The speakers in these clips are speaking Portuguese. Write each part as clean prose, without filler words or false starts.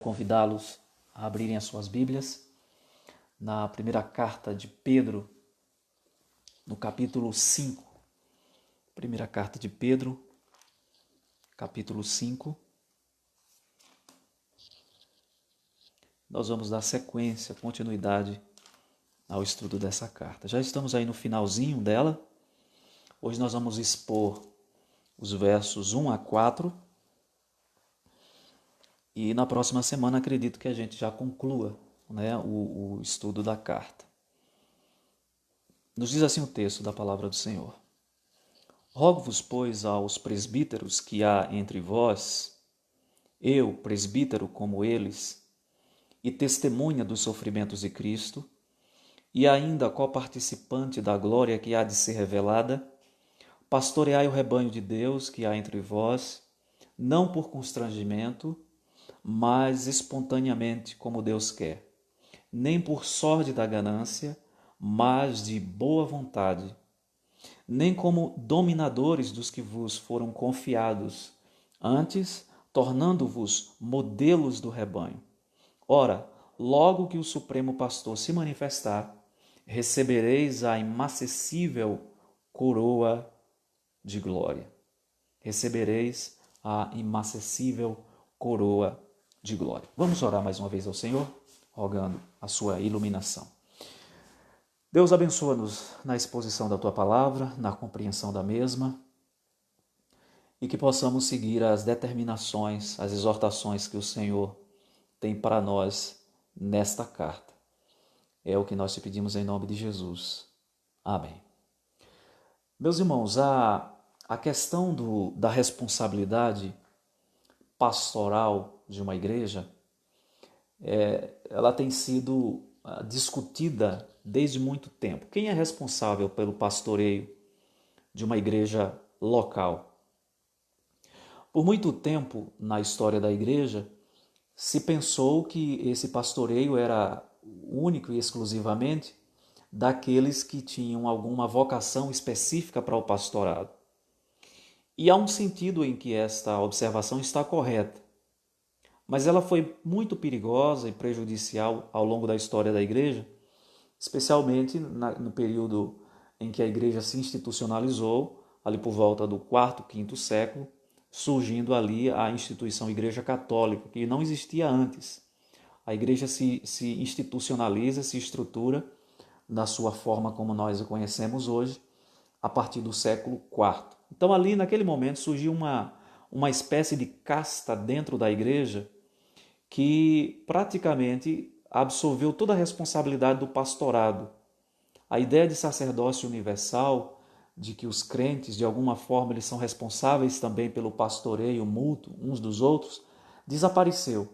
Convidá-los a abrirem as suas Bíblias na primeira carta de Pedro, no capítulo 5. Primeira carta de Pedro, capítulo 5. Nós vamos dar sequência, continuidade ao estudo dessa carta. Já estamos aí no finalzinho dela. Hoje nós vamos expor os versos 1 a 4. E na próxima semana acredito que a gente já conclua, o estudo da carta. Nos diz assim o texto da palavra do Senhor. Rogo-vos, pois, aos presbíteros que há entre vós, eu, presbítero como eles, e testemunha dos sofrimentos de Cristo, e ainda coparticipante da glória que há de ser revelada, pastoreai o rebanho de Deus que há entre vós, não por constrangimento, mas espontaneamente como Deus quer, nem por sorte da ganância, mas de boa vontade, nem como dominadores dos que vos foram confiados, antes tornando-vos modelos do rebanho. Ora, logo que o Supremo Pastor se manifestar, recebereis a imacessível coroa de glória. Recebereis a imacessível coroa de glória. Vamos orar mais uma vez ao Senhor, rogando a sua iluminação. Deus abençoa-nos na exposição da Tua palavra, na compreensão da mesma, e que possamos seguir as determinações, as exortações que o Senhor tem para nós nesta carta. É o que nós te pedimos em nome de Jesus. Amém. Meus irmãos, a questão da responsabilidade pastoral de uma igreja, ela tem sido discutida desde muito tempo. Quem é responsável pelo pastoreio de uma igreja local? Por muito tempo na história da igreja, se pensou que esse pastoreio era único e exclusivamente daqueles que tinham alguma vocação específica para o pastorado. E há um sentido em que esta observação está correta, mas ela foi muito perigosa e prejudicial ao longo da história da igreja, especialmente no período em que a igreja se institucionalizou, ali por volta do quarto, quinto século, surgindo ali a instituição Igreja Católica, que não existia antes. A igreja se institucionaliza, se estrutura na sua forma como nós a conhecemos hoje, a partir do século IV. Então ali naquele momento surgiu uma espécie de casta dentro da igreja que praticamente absorveu toda a responsabilidade do pastorado. A ideia de sacerdócio universal, de que os crentes de alguma forma eles são responsáveis também pelo pastoreio mútuo uns dos outros, desapareceu.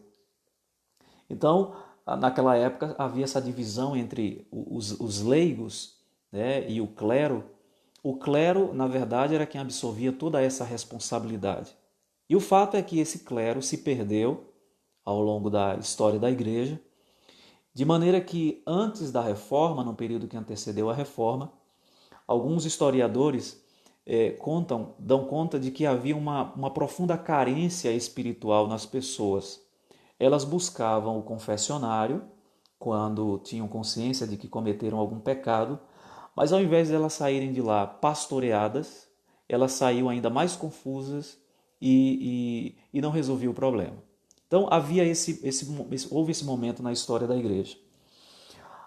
Então, naquela época havia essa divisão entre os leigos, e o clero. O clero, na verdade, era quem absorvia toda essa responsabilidade. E o fato é que esse clero se perdeu ao longo da história da igreja, de maneira que antes da reforma, no período que antecedeu a reforma, alguns historiadores dão conta de que havia uma profunda carência espiritual nas pessoas. Elas buscavam o confessionário quando tinham consciência de que cometeram algum pecado, mas ao invés de elas saírem de lá pastoreadas, elas saíam ainda mais confusas e não resolviam o problema. Então houve esse momento na história da igreja.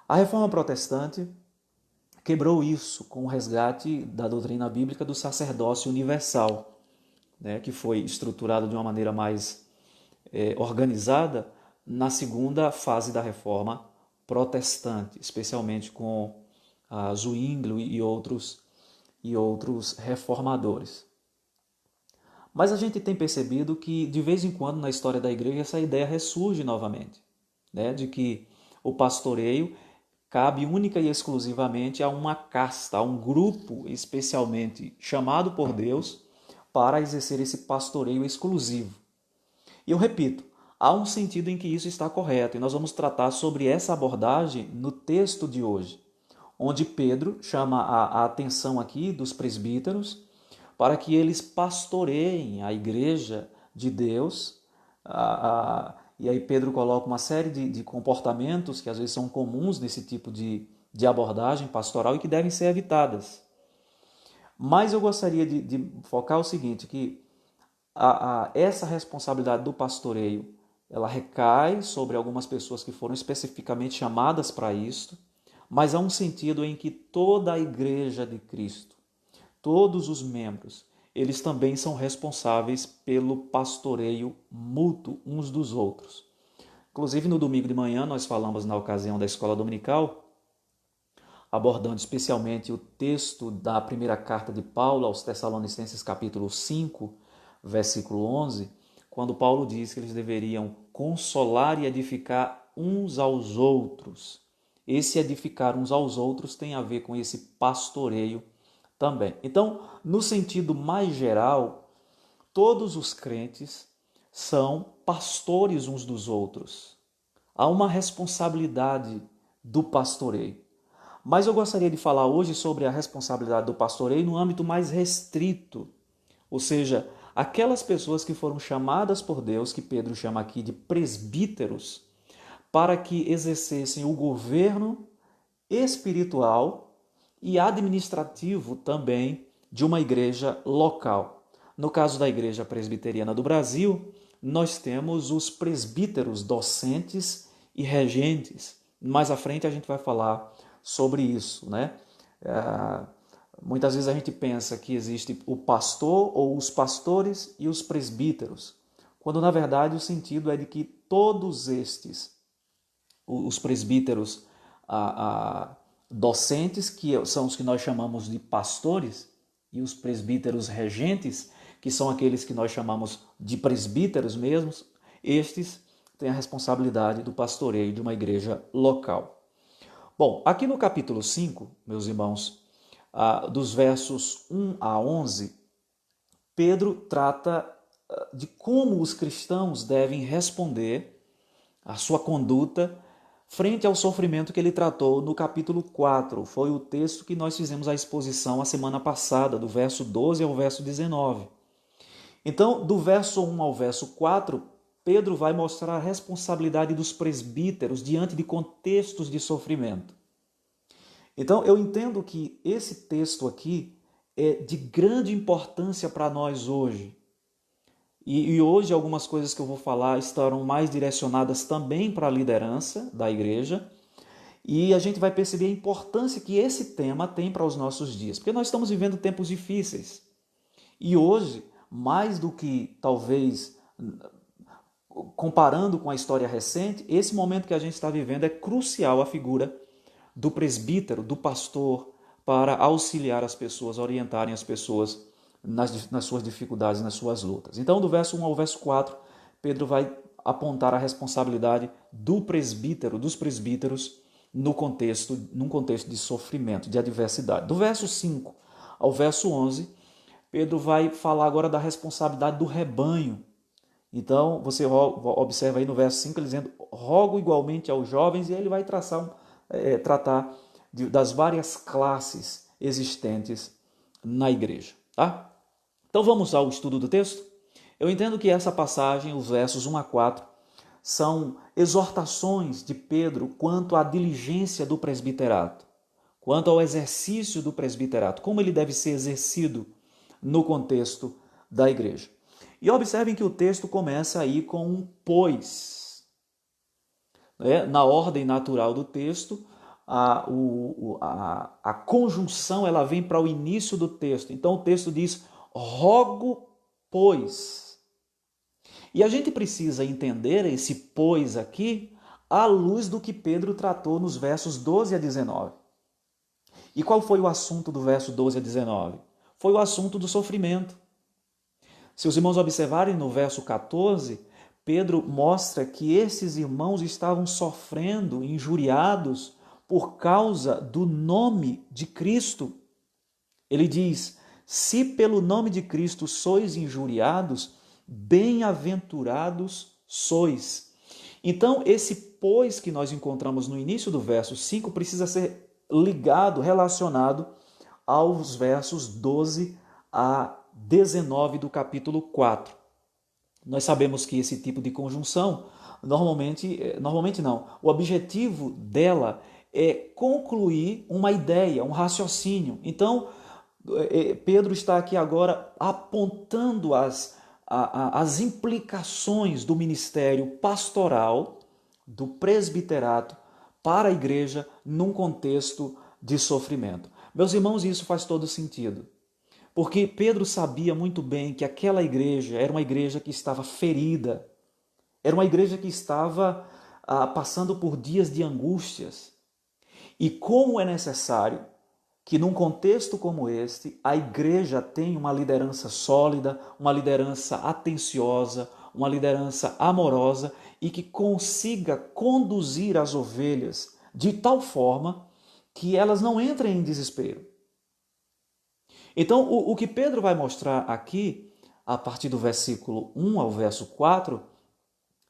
A reforma protestante quebrou isso com o resgate da doutrina bíblica do sacerdócio universal, que foi estruturado de uma maneira mais organizada na segunda fase da reforma protestante, especialmente com Zwinglio e outros reformadores. Mas a gente tem percebido que de vez em quando na história da igreja essa ideia ressurge novamente, de que o pastoreio cabe única e exclusivamente a uma casta, a um grupo especialmente chamado por Deus para exercer esse pastoreio exclusivo. E eu repito, há um sentido em que isso está correto, e nós vamos tratar sobre essa abordagem no texto de hoje, onde Pedro chama a atenção aqui dos presbíteros para que eles pastoreiem a igreja de Deus e aí Pedro coloca uma série de comportamentos que às vezes são comuns nesse tipo de abordagem pastoral e que devem ser evitadas. Mas eu gostaria de focar o seguinte, que essa responsabilidade do pastoreio, ela recai sobre algumas pessoas que foram especificamente chamadas para isto, mas há um sentido em que toda a igreja de Cristo, todos os membros, eles também são responsáveis pelo pastoreio mútuo uns dos outros. Inclusive, no domingo de manhã, nós falamos na ocasião da escola dominical, abordando especialmente o texto da primeira carta de Paulo aos Tessalonicenses, capítulo 5, versículo 11, quando Paulo diz que eles deveriam consolar e edificar uns aos outros. Esse edificar uns aos outros tem a ver com esse pastoreio também. Então, no sentido mais geral, todos os crentes são pastores uns dos outros. Há uma responsabilidade do pastoreio. Mas eu gostaria de falar hoje sobre a responsabilidade do pastoreio no âmbito mais restrito, ou seja, aquelas pessoas que foram chamadas por Deus, que Pedro chama aqui de presbíteros, para que exercessem o governo espiritual e administrativo também de uma igreja local. No caso da Igreja Presbiteriana do Brasil, nós temos os presbíteros docentes e regentes. Mais à frente a gente vai falar sobre isso, né? Muitas vezes a gente pensa que existe o pastor ou os pastores e os presbíteros, quando na verdade o sentido é de que todos estes, os presbíteros docentes, que são os que nós chamamos de pastores, e os presbíteros regentes, que são aqueles que nós chamamos de presbíteros mesmos, estes têm a responsabilidade do pastoreio de uma igreja local. Bom, aqui no capítulo 5, meus irmãos, dos versos 1 a 11, Pedro trata de como os cristãos devem responder à sua conduta frente ao sofrimento que ele tratou no capítulo 4. Foi o texto que nós fizemos a exposição a semana passada, do verso 12 ao verso 19. Então, do verso 1 ao verso 4, Pedro vai mostrar a responsabilidade dos presbíteros diante de contextos de sofrimento. Então, eu entendo que esse texto aqui é de grande importância para nós hoje. E hoje algumas coisas que eu vou falar estarão mais direcionadas também para a liderança da igreja. E a gente vai perceber a importância que esse tema tem para os nossos dias. Porque nós estamos vivendo tempos difíceis. E hoje, mais do que talvez comparando com a história recente, esse momento que a gente está vivendo é crucial a figura do presbítero, do pastor, para auxiliar as pessoas, orientarem as pessoas nas suas dificuldades, nas suas lutas. Então, do verso 1 ao verso 4, Pedro vai apontar a responsabilidade do presbítero, dos presbíteros, num contexto de sofrimento, de adversidade. Do verso 5 ao verso 11, Pedro vai falar agora da responsabilidade do rebanho. Então, você observa aí no verso 5, ele dizendo, rogo igualmente aos jovens, e ele vai tratar das várias classes existentes na igreja. Tá? Então vamos ao estudo do texto? Eu entendo que essa passagem, os versos 1 a 4, são exortações de Pedro quanto à diligência do presbiterato, quanto ao exercício do presbiterato, como ele deve ser exercido no contexto da igreja. E observem que o texto começa aí com um pois. Na ordem natural do texto, a conjunção ela vem para o início do texto. Então o texto diz, rogo, pois. E a gente precisa entender esse pois aqui à luz do que Pedro tratou nos versos 12 a 19. E qual foi o assunto do verso 12 a 19? Foi o assunto do sofrimento. Se os irmãos observarem no verso 14, Pedro mostra que esses irmãos estavam sofrendo, injuriados, por causa do nome de Cristo. Ele diz, se pelo nome de Cristo sois injuriados, bem-aventurados sois. Então, esse pois que nós encontramos no início do verso 5 precisa ser ligado, relacionado aos versos 12 a 19 do capítulo 4. Nós sabemos que esse tipo de conjunção normalmente não. O objetivo dela é concluir uma ideia, um raciocínio. Então, Pedro está aqui agora apontando as implicações do ministério pastoral, do presbiterato, para a igreja num contexto de sofrimento. Meus irmãos, isso faz todo sentido. Porque Pedro sabia muito bem que aquela igreja era uma igreja que estava ferida, era uma igreja que estava passando por dias de angústias. E como é necessário que num contexto como este, a igreja tenha uma liderança sólida, uma liderança atenciosa, uma liderança amorosa e que consiga conduzir as ovelhas de tal forma que elas não entrem em desespero. Então, o que Pedro vai mostrar aqui, a partir do versículo 1 ao verso 4,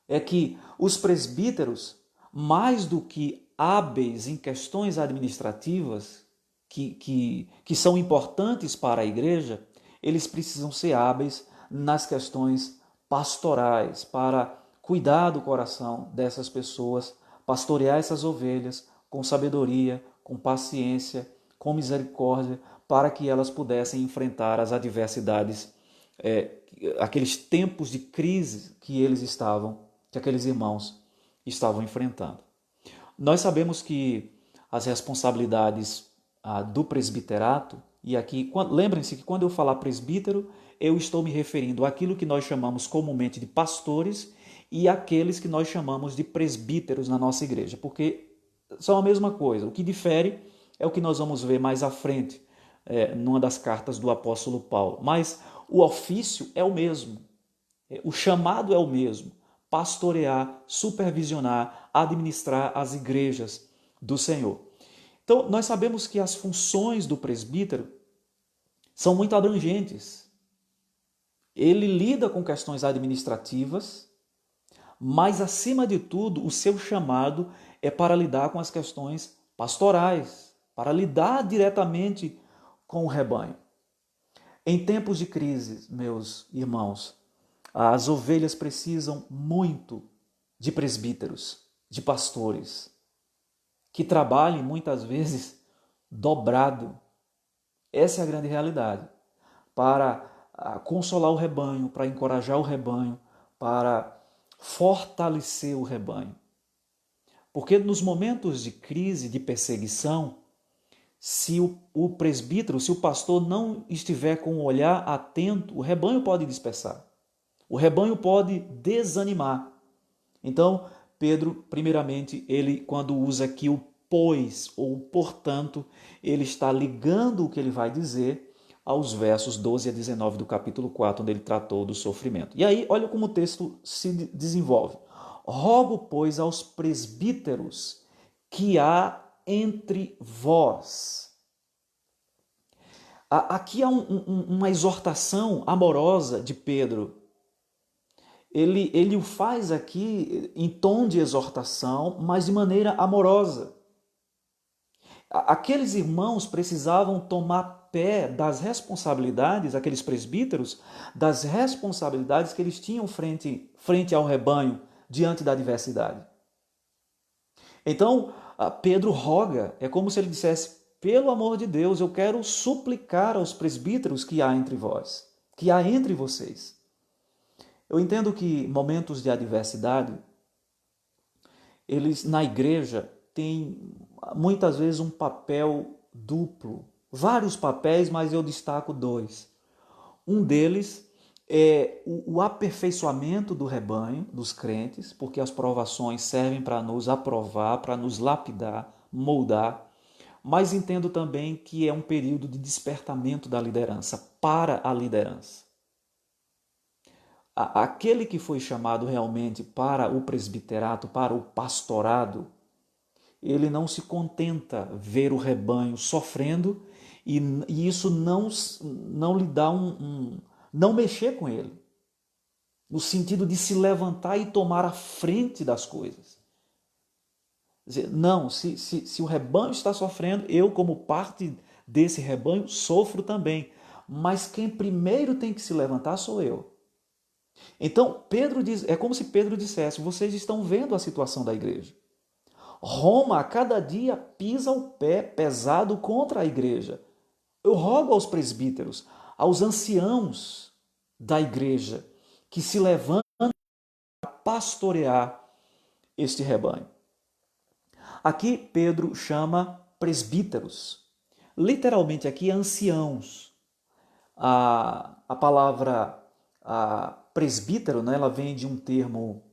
é que os presbíteros, mais do que hábeis em questões administrativas, que são importantes para a igreja, eles precisam ser hábeis nas questões pastorais, para cuidar do coração dessas pessoas, pastorear essas ovelhas com sabedoria, com paciência, com misericórdia, para que elas pudessem enfrentar as adversidades, aqueles tempos de crise que aqueles irmãos estavam enfrentando. Nós sabemos que as responsabilidades do presbiterato, e aqui, lembrem-se que quando eu falar presbítero, eu estou me referindo àquilo que nós chamamos comumente de pastores e àqueles que nós chamamos de presbíteros na nossa igreja, porque são a mesma coisa. O que difere é o que nós vamos ver mais à frente, numa das cartas do apóstolo Paulo. Mas o ofício é o mesmo, o chamado é o mesmo: pastorear, supervisionar, administrar as igrejas do Senhor. Então, nós sabemos que as funções do presbítero são muito abrangentes. Ele lida com questões administrativas, mas, acima de tudo, o seu chamado é para lidar com as questões pastorais, para lidar diretamente com o rebanho. Em tempos de crise, meus irmãos, as ovelhas precisam muito de presbíteros, de pastores, que trabalhem muitas vezes dobrado. Essa é a grande realidade. Para consolar o rebanho, para encorajar o rebanho, para fortalecer o rebanho. Porque nos momentos de crise, de perseguição, se o presbítero, se o pastor não estiver com o olhar atento, o rebanho pode dispersar. O rebanho pode desanimar. Então, Pedro, primeiramente, ele quando usa aqui o pois ou portanto, ele está ligando o que ele vai dizer aos versos 12 a 19 do capítulo 4, onde ele tratou do sofrimento. E aí, olha como o texto se desenvolve. Rogo, pois, aos presbíteros que há entre vós. Aqui há uma exortação amorosa de Pedro. Ele o faz aqui em tom de exortação, mas de maneira amorosa. Aqueles irmãos precisavam tomar pé das responsabilidades, aqueles presbíteros, das responsabilidades que eles tinham frente ao rebanho diante da adversidade. Então, Pedro roga, é como se ele dissesse: pelo amor de Deus, eu quero suplicar aos presbíteros que há entre vós, que há entre vocês. Eu entendo que momentos de adversidade, eles na igreja têm muitas vezes um papel duplo, vários papéis, mas eu destaco dois. Um deles é o aperfeiçoamento do rebanho, dos crentes, porque as provações servem para nos aprovar, para nos lapidar, moldar, mas entendo também que é um período de despertamento da liderança, para a liderança. Aquele que foi chamado realmente para o presbiterato, para o pastorado, ele não se contenta ver o rebanho sofrendo e isso não lhe dá não mexer com ele, no sentido de se levantar e tomar a frente das coisas. Quer dizer, não, se o rebanho está sofrendo, eu como parte desse rebanho sofro também, mas quem primeiro tem que se levantar sou eu. Então, Pedro diz, é como se Pedro dissesse: vocês estão vendo a situação da igreja. Roma, a cada dia, pisa o pé pesado contra a igreja. Eu rogo aos presbíteros, aos anciãos da igreja, que se levantem para pastorear este rebanho. Aqui Pedro chama presbíteros, literalmente aqui anciãos. A palavra presbítero, né, ela vem de um termo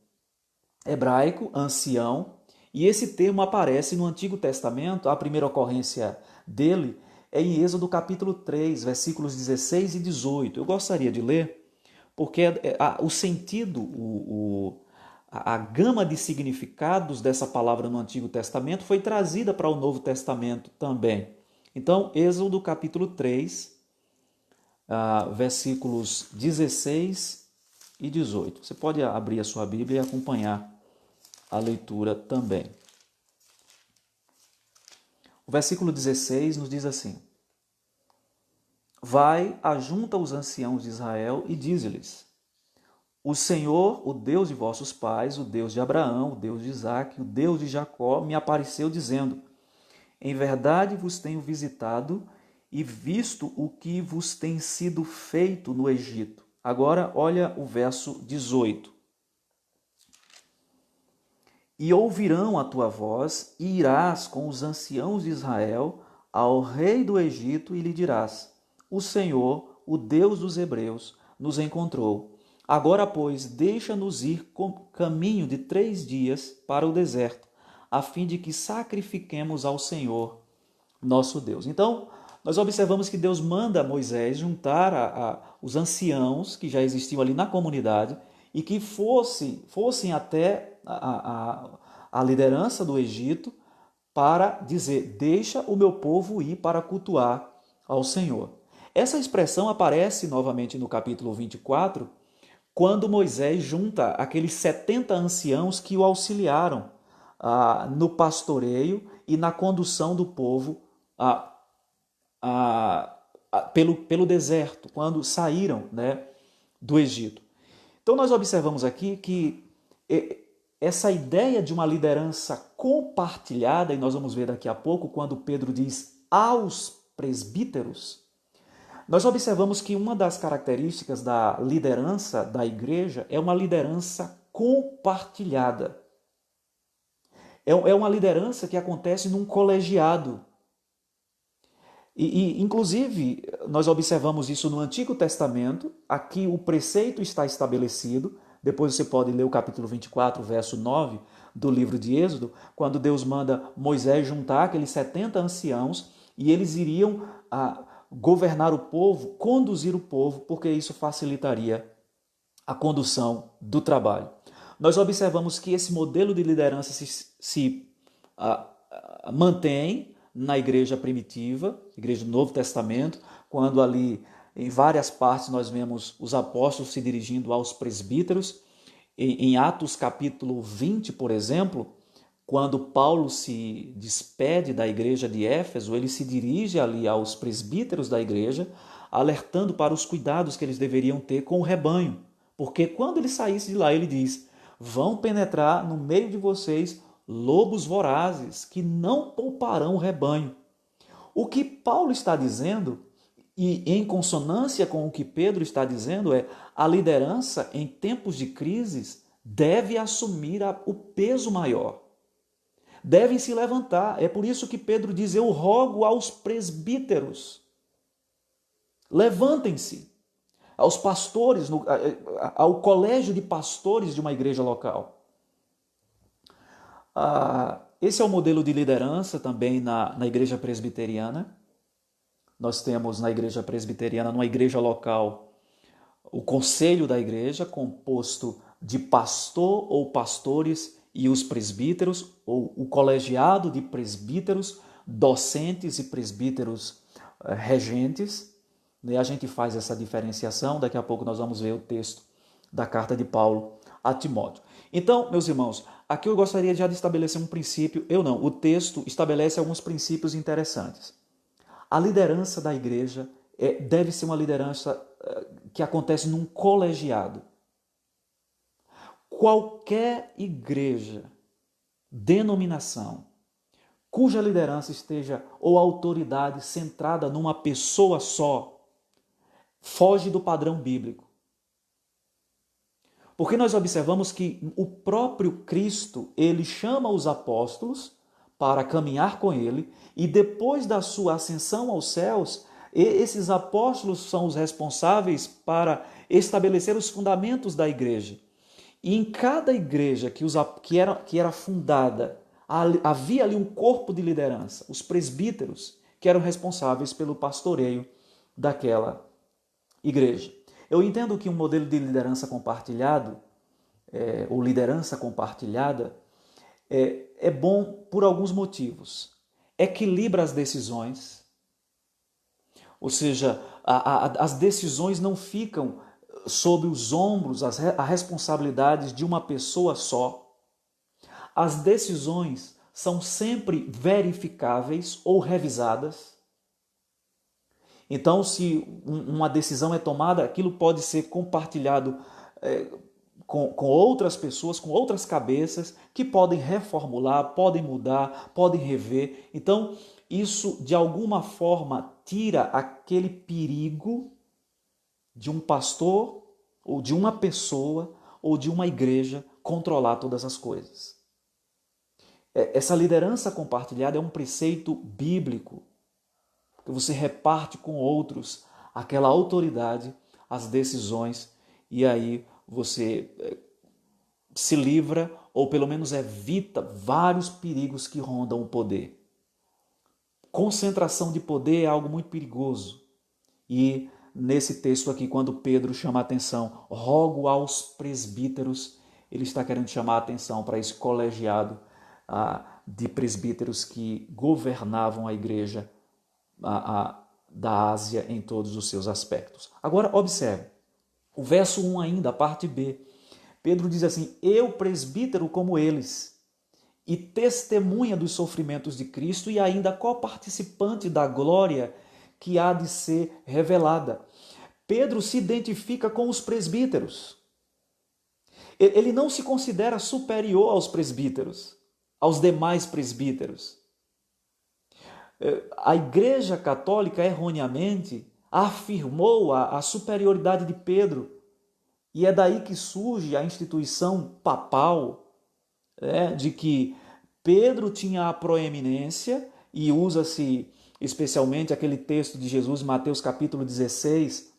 hebraico, ancião, e esse termo aparece no Antigo Testamento. A primeira ocorrência dele é em Êxodo capítulo 3, versículos 16 e 18. Eu gostaria de ler, porque o sentido, a gama de significados dessa palavra no Antigo Testamento foi trazida para o Novo Testamento também. Então, Êxodo capítulo 3, versículos 16 e 18. Você pode abrir a sua Bíblia e acompanhar a leitura também. O versículo 16 nos diz assim: Vai, ajunta os anciãos de Israel e dize-lhes: O Senhor, o Deus de vossos pais, o Deus de Abraão, o Deus de Isaque, o Deus de Jacó, me apareceu dizendo: Em verdade vos tenho visitado e visto o que vos tem sido feito no Egito. Agora olha o verso 18. E ouvirão a tua voz, e irás com os anciãos de Israel ao rei do Egito e lhe dirás: O Senhor, o Deus dos hebreus, nos encontrou. Agora, pois, deixa-nos ir com caminho de 3 dias para o deserto, a fim de que sacrifiquemos ao Senhor, nosso Deus. Então, nós observamos que Deus manda Moisés juntar os anciãos que já existiam ali na comunidade e que fossem até a liderança do Egito para dizer: deixa o meu povo ir para cultuar ao Senhor. Essa expressão aparece novamente no capítulo 24, quando Moisés junta aqueles 70 anciãos que o auxiliaram no pastoreio e na condução do povo pelo deserto, quando saíram, né, do Egito. Então nós observamos aqui que essa ideia de uma liderança compartilhada, e nós vamos ver daqui a pouco quando Pedro diz aos presbíteros, nós observamos que uma das características da liderança da igreja é uma liderança compartilhada. É uma liderança que acontece num colegiado. Inclusive, nós observamos isso no Antigo Testamento. Aqui o preceito está estabelecido. Depois você pode ler o capítulo 24, verso 9 do livro de Êxodo, quando Deus manda Moisés juntar aqueles 70 anciãos e eles iriam governar o povo, conduzir o povo, porque isso facilitaria a condução do trabalho. Nós observamos que esse modelo de liderança se mantém na igreja primitiva, igreja do Novo Testamento, quando ali em várias partes nós vemos os apóstolos se dirigindo aos presbíteros. Em Atos capítulo 20, por exemplo, quando Paulo se despede da igreja de Éfeso, ele se dirige ali aos presbíteros da igreja, alertando para os cuidados que eles deveriam ter com o rebanho. Porque quando ele saísse de lá, ele diz: vão penetrar no meio de vocês lobos vorazes que não pouparão o rebanho. O que Paulo está dizendo, e em consonância com o que Pedro está dizendo, é: a liderança em tempos de crises deve assumir o peso maior. Devem se levantar. É por isso que Pedro diz: eu rogo aos presbíteros, levantem-se. Aos pastores, ao colégio de pastores de uma igreja local. Esse é o modelo de liderança também na igreja presbiteriana. Nós temos na igreja presbiteriana, numa igreja local, o conselho da igreja, composto de pastor ou pastores e os presbíteros, ou o colegiado de presbíteros, docentes e presbíteros regentes. A gente faz essa diferenciação, daqui a pouco nós vamos ver o texto da carta de Paulo a Timóteo. Então, meus irmãos, aqui eu gostaria já de estabelecer um princípio, o texto estabelece alguns princípios interessantes. A liderança da igreja deve ser uma liderança que acontece num colegiado. qualquer igreja, denominação, cuja liderança esteja ou autoridade centrada numa pessoa só, foge do padrão bíblico. Porque nós observamos que o próprio Cristo, ele chama os apóstolos para caminhar com ele, e depois da sua ascensão aos céus, esses apóstolos são os responsáveis para estabelecer os fundamentos da igreja. E em cada igreja que era fundada, havia ali um corpo de liderança, os presbíteros, que eram responsáveis pelo pastoreio daquela igreja. Eu entendo que um modelo de liderança compartilhado, ou liderança compartilhada, é bom por alguns motivos. Equilibra as decisões, ou seja, as decisões não ficam sob os ombros, as responsabilidades de uma pessoa só. As decisões são sempre verificáveis ou revisadas. Então, se uma decisão é tomada, aquilo pode ser compartilhado com outras pessoas, com outras cabeças, que podem reformular, podem mudar, podem rever. Então, isso, de alguma forma, tira aquele perigo de um pastor, ou de uma pessoa, ou de uma igreja controlar todas as coisas. Essa liderança compartilhada é um preceito bíblico, que você reparte com outros aquela autoridade, as decisões, e aí você se livra, ou pelo menos evita vários perigos que rondam o poder. Concentração de poder é algo muito perigoso. E nesse texto aqui, quando Pedro chama a atenção, rogo aos presbíteros, ele está querendo chamar a atenção para esse colegiado de presbíteros que governavam a igreja da Ásia em todos os seus aspectos. Agora, observe, o verso 1 ainda, a parte B. Pedro diz assim, eu presbítero como eles, e testemunha dos sofrimentos de Cristo e ainda coparticipante da glória que há de ser revelada. Pedro se identifica com os presbíteros. Ele não se considera superior aos presbíteros, aos demais presbíteros. A Igreja Católica erroneamente afirmou a superioridade de Pedro, e é daí que surge a instituição papal, de que Pedro tinha a proeminência, e usa-se especialmente aquele texto de Jesus, Mateus capítulo 16,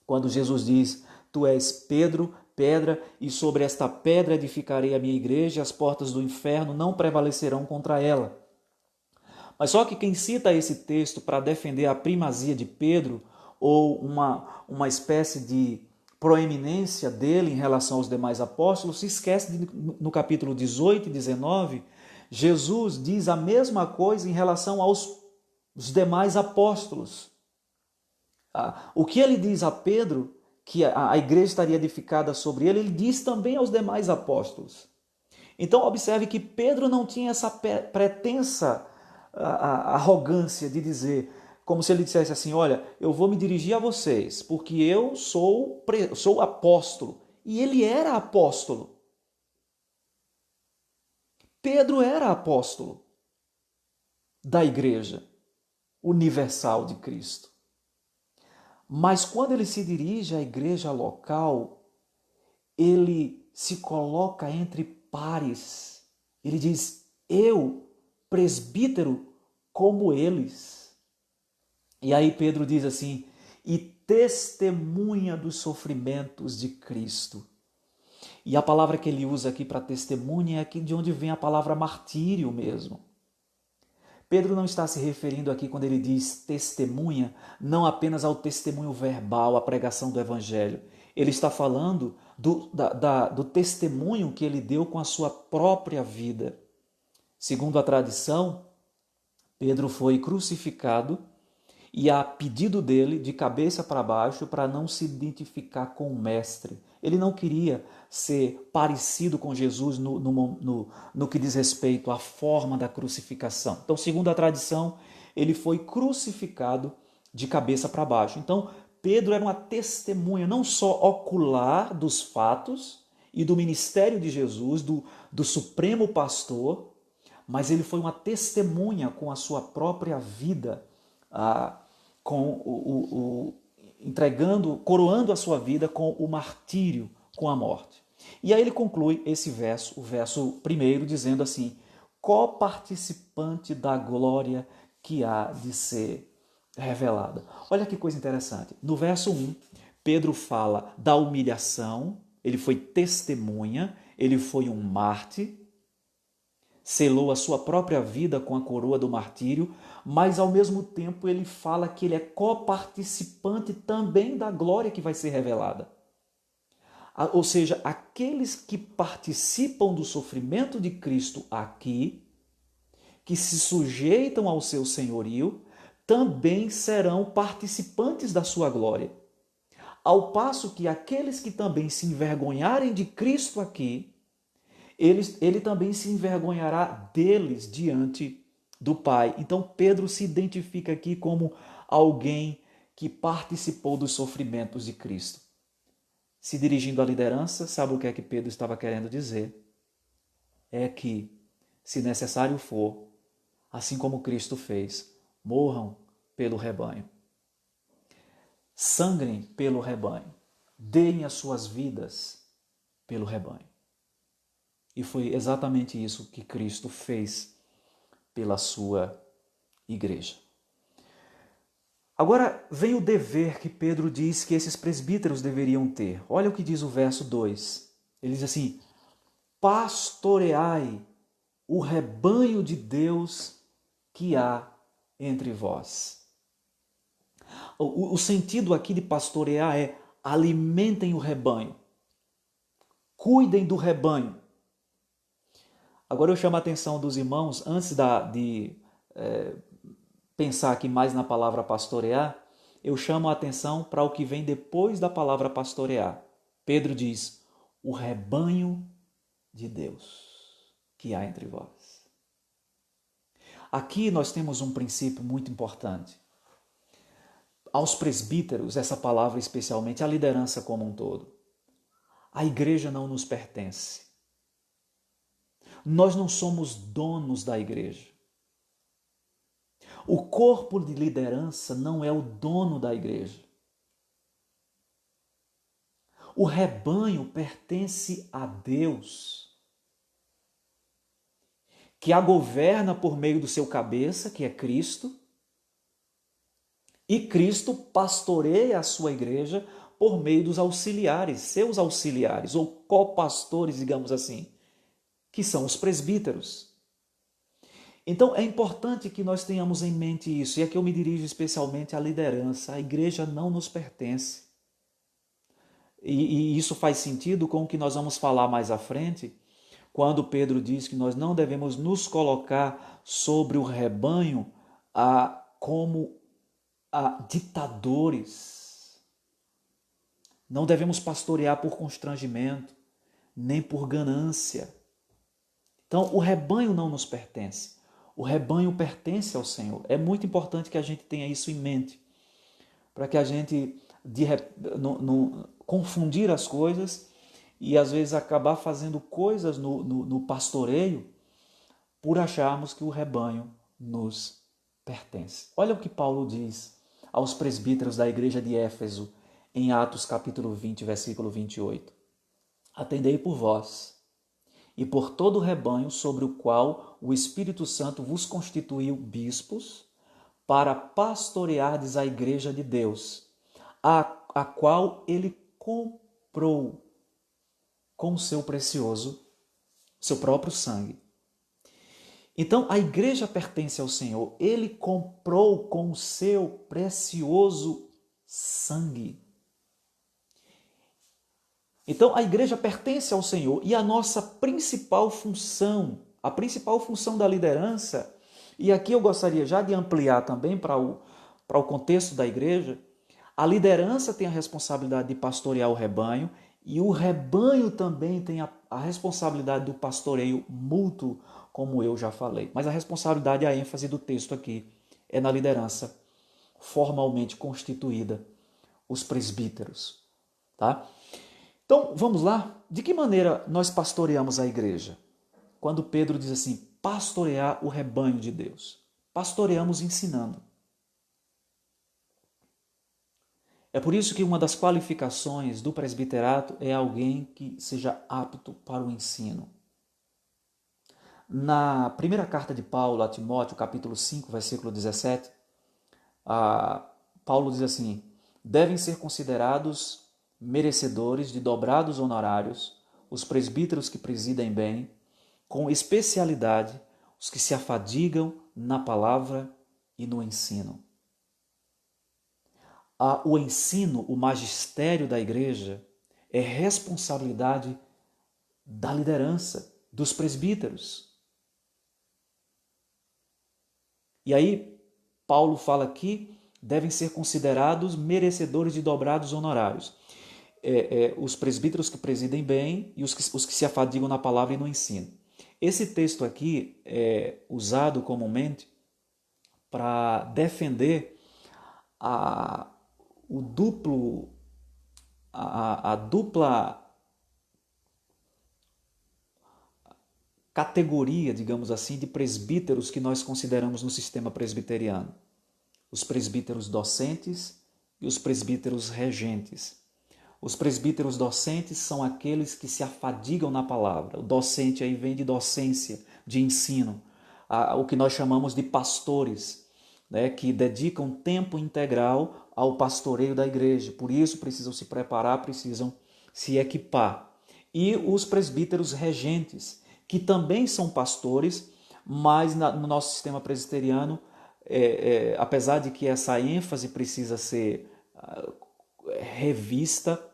quando Jesus diz, tu és Pedro, pedra, e sobre esta pedra edificarei a minha igreja, e as portas do inferno não prevalecerão contra ela. Mas só que quem cita esse texto para defender a primazia de Pedro, ou uma espécie de proeminência dele em relação aos demais apóstolos, se esquece de, no capítulo 18 e 19, Jesus diz a mesma coisa em relação aos demais apóstolos. O que ele diz a Pedro, que a igreja estaria edificada sobre ele, ele diz também aos demais apóstolos. Então observe que Pedro não tinha essa pretensa arrogância de dizer, como se ele dissesse assim, olha, eu vou me dirigir a vocês, porque eu sou apóstolo. E ele era apóstolo. Pedro era apóstolo da igreja universal de Cristo. Mas quando ele se dirige à igreja local, ele se coloca entre pares. Ele diz, eu, presbítero, como eles. E aí Pedro diz assim, e testemunha dos sofrimentos de Cristo. E a palavra que ele usa aqui para testemunha é aqui de onde vem a palavra martírio mesmo. Pedro não está se referindo aqui, quando ele diz testemunha, não apenas ao testemunho verbal, à pregação do evangelho. Ele está falando do testemunho que ele deu com a sua própria vida. Segundo a tradição, Pedro foi crucificado e a pedido dele, de cabeça para baixo, para não se identificar com o mestre. Ele não queria ser parecido com Jesus no que diz respeito à forma da crucificação. Então, segundo a tradição, ele foi crucificado de cabeça para baixo. Então, Pedro era uma testemunha não só ocular dos fatos, e do ministério de Jesus, do supremo pastor, mas ele foi uma testemunha com a sua própria vida, coroando a sua vida com o martírio, com a morte. E aí ele conclui esse verso, o verso 1, dizendo assim: coparticipante da glória que há de ser revelada. Olha que coisa interessante. No verso 1, Pedro fala da humilhação, ele foi testemunha, ele foi um mártir, selou a sua própria vida com a coroa do martírio, mas ao mesmo tempo ele fala que ele é coparticipante também da glória que vai ser revelada. Ou seja, aqueles que participam do sofrimento de Cristo aqui, que se sujeitam ao seu senhorio, também serão participantes da sua glória. Ao passo que aqueles que também se envergonharem de Cristo aqui, ele também se envergonhará deles diante do Pai. Então Pedro se identifica aqui como alguém que participou dos sofrimentos de Cristo. Se dirigindo à liderança, sabe o que é que Pedro estava querendo dizer? É que, se necessário for, assim como Cristo fez, morram pelo rebanho. Sangrem pelo rebanho. Deem as suas vidas pelo rebanho. E foi exatamente isso que Cristo fez pela sua igreja. Agora vem o dever que Pedro diz que esses presbíteros deveriam ter. Olha o que diz o verso 2. Ele diz assim: pastoreai o rebanho de Deus que há entre vós. O sentido aqui de pastorear é alimentem o rebanho, cuidem do rebanho. Agora eu chamo a atenção dos irmãos, antes de pensar aqui mais na palavra pastorear, eu chamo a atenção para o que vem depois da palavra pastorear. Pedro diz: o rebanho de Deus que há entre vós. Aqui nós temos um princípio muito importante. Aos presbíteros, essa palavra especialmente, a liderança como um todo. A igreja não nos pertence. Nós não somos donos da igreja. O corpo de liderança não é o dono da igreja. O rebanho pertence a Deus, que a governa por meio do seu cabeça, que é Cristo, e Cristo pastoreia a sua igreja por meio dos auxiliares, seus auxiliares, ou copastores, digamos assim, que são os presbíteros. Então é importante que nós tenhamos em mente isso, e aqui eu me dirijo especialmente à liderança. A igreja não nos pertence. E isso faz sentido com o que nós vamos falar mais à frente, quando Pedro diz que nós não devemos nos colocar sobre o rebanho como ditadores. Não devemos pastorear por constrangimento, nem por ganância. Então, o rebanho não nos pertence. O rebanho pertence ao Senhor. É muito importante que a gente tenha isso em mente, para que a gente não confundir as coisas e às vezes acabar fazendo coisas no pastoreio por acharmos que o rebanho nos pertence. Olha o que Paulo diz aos presbíteros da igreja de Éfeso, em Atos capítulo 20, versículo 28. Atendei por vós e por todo o rebanho sobre o qual o Espírito Santo vos constituiu bispos, para pastoreardes a igreja de Deus, a qual ele comprou com o seu precioso, seu próprio sangue. Então, a igreja pertence ao Senhor. Ele comprou com o seu precioso sangue. Então, a igreja pertence ao Senhor e a nossa principal função, a principal função da liderança, e aqui eu gostaria já de ampliar também para o contexto da igreja, a liderança tem a responsabilidade de pastorear o rebanho e o rebanho também tem a responsabilidade do pastoreio mútuo, como eu já falei. Mas a responsabilidade, a ênfase do texto aqui é na liderança formalmente constituída, os presbíteros. Tá? Então, vamos lá? De que maneira nós pastoreamos a igreja? Quando Pedro diz assim, pastorear o rebanho de Deus. Pastoreamos ensinando. É por isso que uma das qualificações do presbiterato é alguém que seja apto para o ensino. Na primeira carta de Paulo a Timóteo, capítulo 5, versículo 17, Paulo diz assim, devem ser considerados merecedores de dobrados honorários os presbíteros que presidem bem, com especialidade os que se afadigam na palavra e no ensino. O ensino, o magistério da igreja, é responsabilidade da liderança, dos presbíteros. E aí, Paulo fala aqui, devem ser considerados merecedores de dobrados honorários. Os presbíteros que presidem bem e os que se afadigam na palavra e no ensino. Esse texto aqui é usado comumente para defender o duplo, a dupla categoria, digamos assim, de presbíteros que nós consideramos no sistema presbiteriano. Os presbíteros docentes e os presbíteros regentes. Os presbíteros docentes são aqueles que se afadigam na palavra. O docente aí vem de docência, de ensino. O que nós chamamos de pastores, né, que dedicam tempo integral ao pastoreio da igreja. Por isso precisam se preparar, precisam se equipar. E os presbíteros regentes, que também são pastores, mas no nosso sistema presbiteriano, apesar de que essa ênfase precisa ser revista,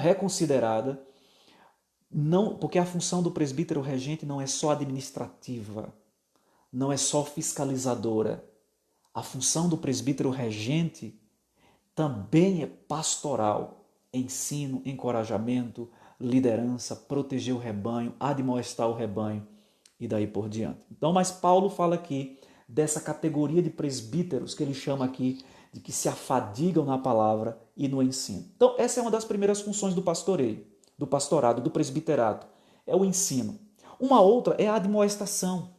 reconsiderada, não, porque a função do presbítero regente não é só administrativa, não é só fiscalizadora. A função do presbítero regente também é pastoral, ensino, encorajamento, liderança, proteger o rebanho, admoestar o rebanho e daí por diante. Então, mas Paulo fala aqui dessa categoria de presbíteros que ele chama aqui de que se afadigam na palavra e no ensino. Então, essa é uma das primeiras funções do pastoreio, do pastorado, do presbiterato, é o ensino. Uma outra é a admoestação.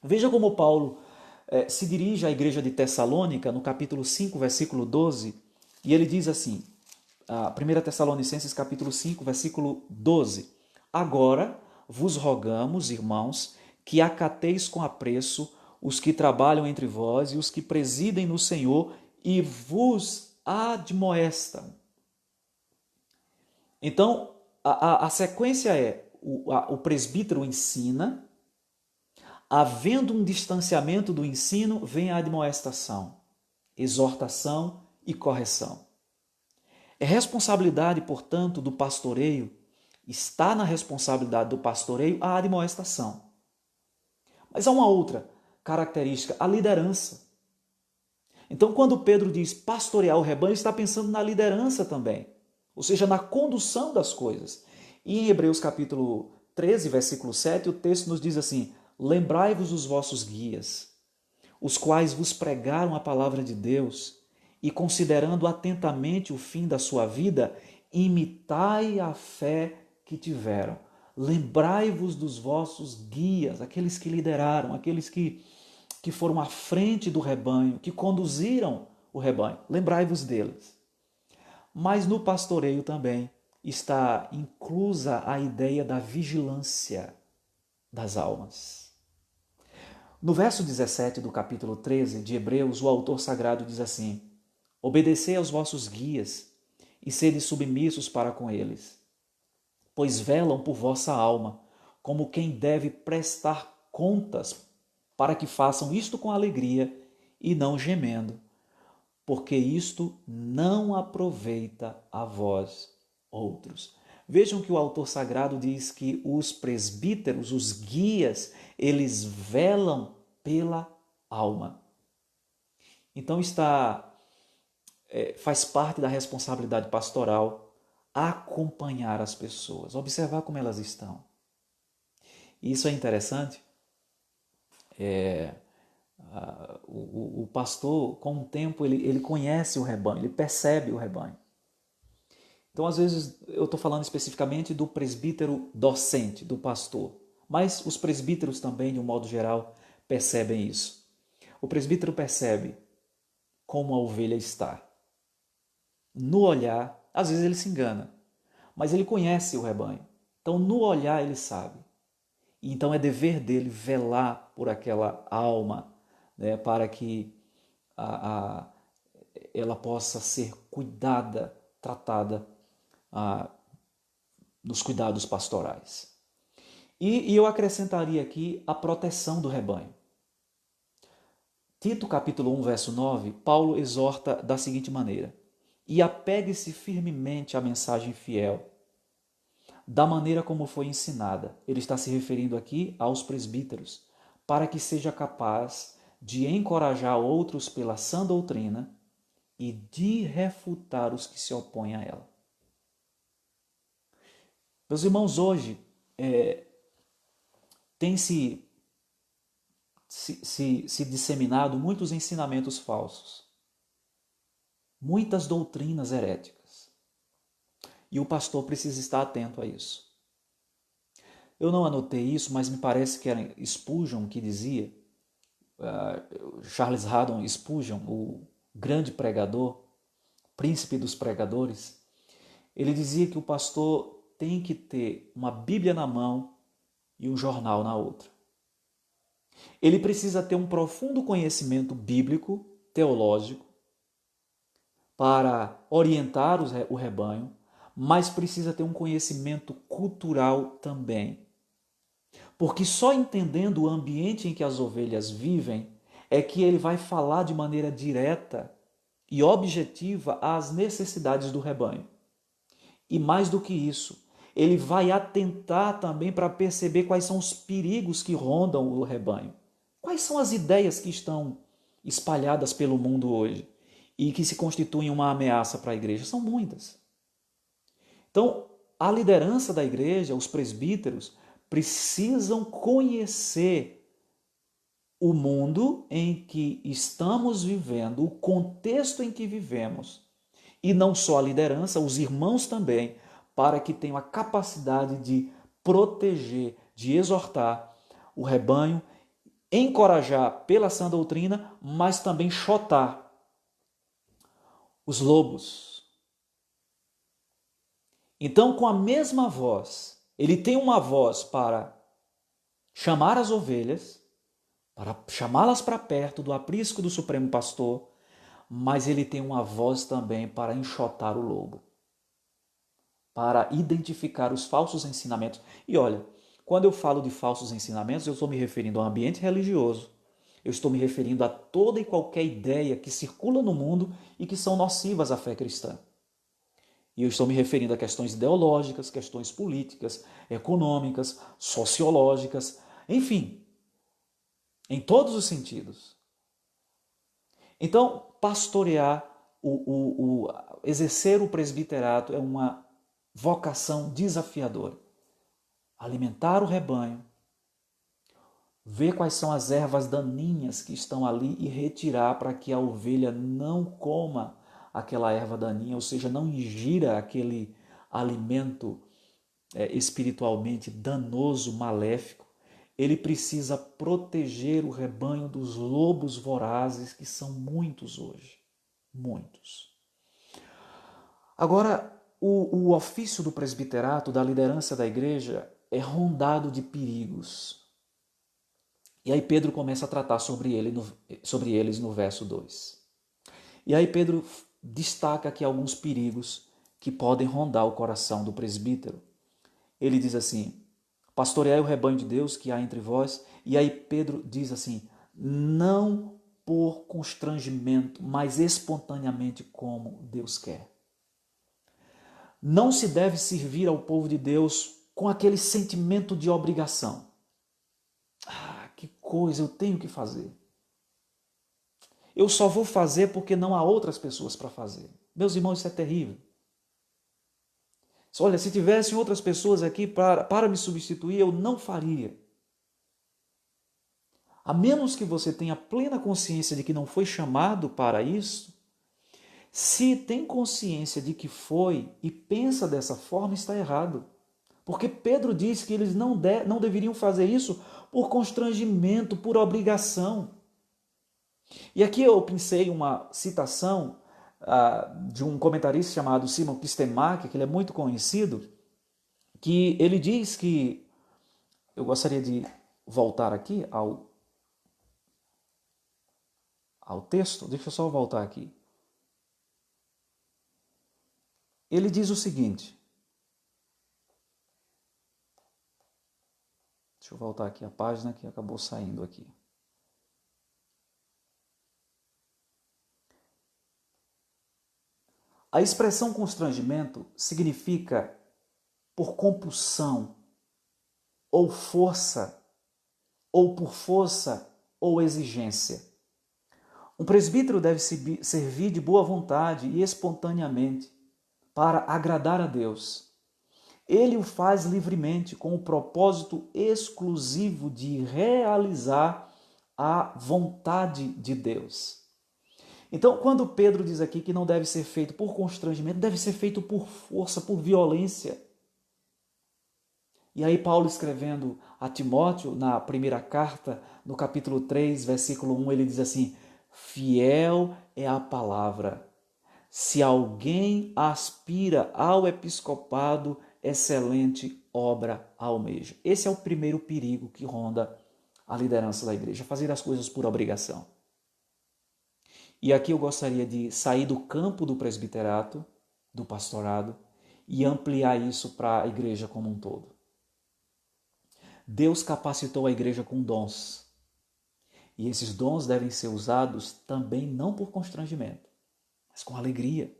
Veja como Paulo se dirige à igreja de Tessalônica, no capítulo 5, versículo 12, e ele diz assim, 1 Tessalonicenses capítulo 5, versículo 12, agora vos rogamos, irmãos, que acateis com apreço os que trabalham entre vós e os que presidem no Senhor e vos admoestam. Então, a sequência é, o presbítero ensina, havendo um distanciamento do ensino, vem a admoestação, exortação e correção. É responsabilidade, portanto, do pastoreio, está na responsabilidade do pastoreio a admoestação. Mas há uma outra característica, a liderança. Então, quando Pedro diz pastorear o rebanho, ele está pensando na liderança também, ou seja, na condução das coisas. E em Hebreus capítulo 13, versículo 7, o texto nos diz assim, lembrai-vos dos vossos guias, os quais vos pregaram a palavra de Deus, e considerando atentamente o fim da sua vida, imitai a fé que tiveram. Lembrai-vos dos vossos guias, aqueles que lideraram, aqueles que foram à frente do rebanho, que conduziram o rebanho. Lembrai-vos deles. Mas no pastoreio também está inclusa a ideia da vigilância das almas. No verso 17 do capítulo 13 de Hebreus, o autor sagrado diz assim, obedecei aos vossos guias e sede submissos para com eles, pois velam por vossa alma, como quem deve prestar contas, para que façam isto com alegria e não gemendo, porque isto não aproveita a vós outros. Vejam que o autor sagrado diz que os presbíteros, os guias, eles velam pela alma. Então faz parte da responsabilidade pastoral acompanhar as pessoas, observar como elas estão. E isso é interessante. O pastor, com o tempo, ele conhece o rebanho, ele percebe o rebanho. Então, às vezes, eu estou falando especificamente do presbítero docente, do pastor. Mas os presbíteros também, de um modo geral, percebem isso. O presbítero percebe como a ovelha está. No olhar, às vezes ele se engana, mas ele conhece o rebanho. Então, no olhar, ele sabe. E então é dever dele velar por aquela alma, né, para que ela possa ser cuidada, tratada nos cuidados pastorais. E eu acrescentaria aqui a proteção do rebanho. Tito capítulo 1, verso 9, Paulo exorta da seguinte maneira: e apegue-se firmemente à mensagem fiel, da maneira como foi ensinada. Ele está se referindo aqui aos presbíteros, para que seja capaz de encorajar outros pela sã doutrina e de refutar os que se opõem a ela. Meus irmãos, hoje tem se disseminado muitos ensinamentos falsos, muitas doutrinas heréticas. E o pastor precisa estar atento a isso. Eu não anotei isso, mas me parece que era Spurgeon que dizia, Charles Haddon Spurgeon, o grande pregador, príncipe dos pregadores, ele dizia que o pastor tem que ter uma Bíblia na mão e um jornal na outra. Ele precisa ter um profundo conhecimento bíblico, teológico, para orientar o rebanho, mas precisa ter um conhecimento cultural também. Porque só entendendo o ambiente em que as ovelhas vivem é que ele vai falar de maneira direta e objetiva às necessidades do rebanho. E mais do que isso, ele vai atentar também para perceber quais são os perigos que rondam o rebanho. Quais são as ideias que estão espalhadas pelo mundo hoje e que se constituem uma ameaça para a igreja? São muitas. Então, a liderança da igreja, os presbíteros, precisam conhecer o mundo em que estamos vivendo, o contexto em que vivemos. E não só a liderança, os irmãos também, para que tenham a capacidade de proteger, de exortar o rebanho, encorajar pela sã doutrina, mas também chotar os lobos. Então, com a mesma voz, ele tem uma voz para chamar as ovelhas, para chamá-las para perto do aprisco do Supremo Pastor, mas ele tem uma voz também para enxotar o lobo, para identificar os falsos ensinamentos. E olha, quando eu falo de falsos ensinamentos, eu estou me referindo ao ambiente religioso. Eu estou me referindo a toda e qualquer ideia que circula no mundo e que são nocivas à fé cristã. E eu estou me referindo a questões ideológicas, questões políticas, econômicas, sociológicas, enfim, em todos os sentidos. Então, pastorear, exercer o presbiterato é uma vocação desafiadora. Alimentar o rebanho, ver quais são as ervas daninhas que estão ali e retirar para que a ovelha não coma aquela erva daninha, ou seja, não ingira aquele alimento espiritualmente danoso, maléfico. Ele precisa proteger o rebanho dos lobos vorazes, que são muitos hoje. Muitos. Agora, o ofício do presbiterato, da liderança da igreja, é rondado de perigos. E aí Pedro começa a tratar sobre eles no verso 2. E aí Pedro destaca aqui alguns perigos que podem rondar o coração do presbítero. Ele diz assim: pastoreai o rebanho de Deus que há entre vós. E aí Pedro diz assim: não por constrangimento, mas espontaneamente como Deus quer. Não se deve servir ao povo de Deus com aquele sentimento de obrigação. Que coisa, eu tenho que fazer. Eu só vou fazer porque não há outras pessoas para fazer. Meus irmãos, isso é terrível. Olha, se tivessem outras pessoas aqui para me substituir, eu não faria. A menos que você tenha plena consciência de que não foi chamado para isso, Se tem consciência de que foi e pensa dessa forma, está errado. Porque Pedro diz que eles não deveriam fazer isso por constrangimento, por obrigação. E aqui eu pensei uma citação de um comentarista chamado Simon Kistemaker, que ele é muito conhecido, que ele diz que, eu gostaria de voltar aqui ao texto, deixa eu só voltar aqui. Ele diz o seguinte, deixa eu voltar aqui a página que acabou saindo aqui. A expressão constrangimento significa por compulsão, ou força, ou por força ou exigência. Um presbítero deve servir de boa vontade e espontaneamente para agradar a Deus. Ele o faz livremente com o propósito exclusivo de realizar a vontade de Deus. Então, quando Pedro diz aqui que não deve ser feito por constrangimento, deve ser feito por força, por violência. E aí Paulo escrevendo a Timóteo, na primeira carta, no capítulo 3, versículo 1, ele diz assim, fiel é a palavra. Se alguém aspira ao episcopado, excelente obra almeja. Esse é o primeiro perigo que ronda a liderança da igreja, fazer as coisas por obrigação. E aqui eu gostaria de sair do campo do presbiterato, do pastorado, e ampliar isso para a igreja como um todo. Deus capacitou a igreja com dons. E esses dons devem ser usados também não por constrangimento, mas com alegria.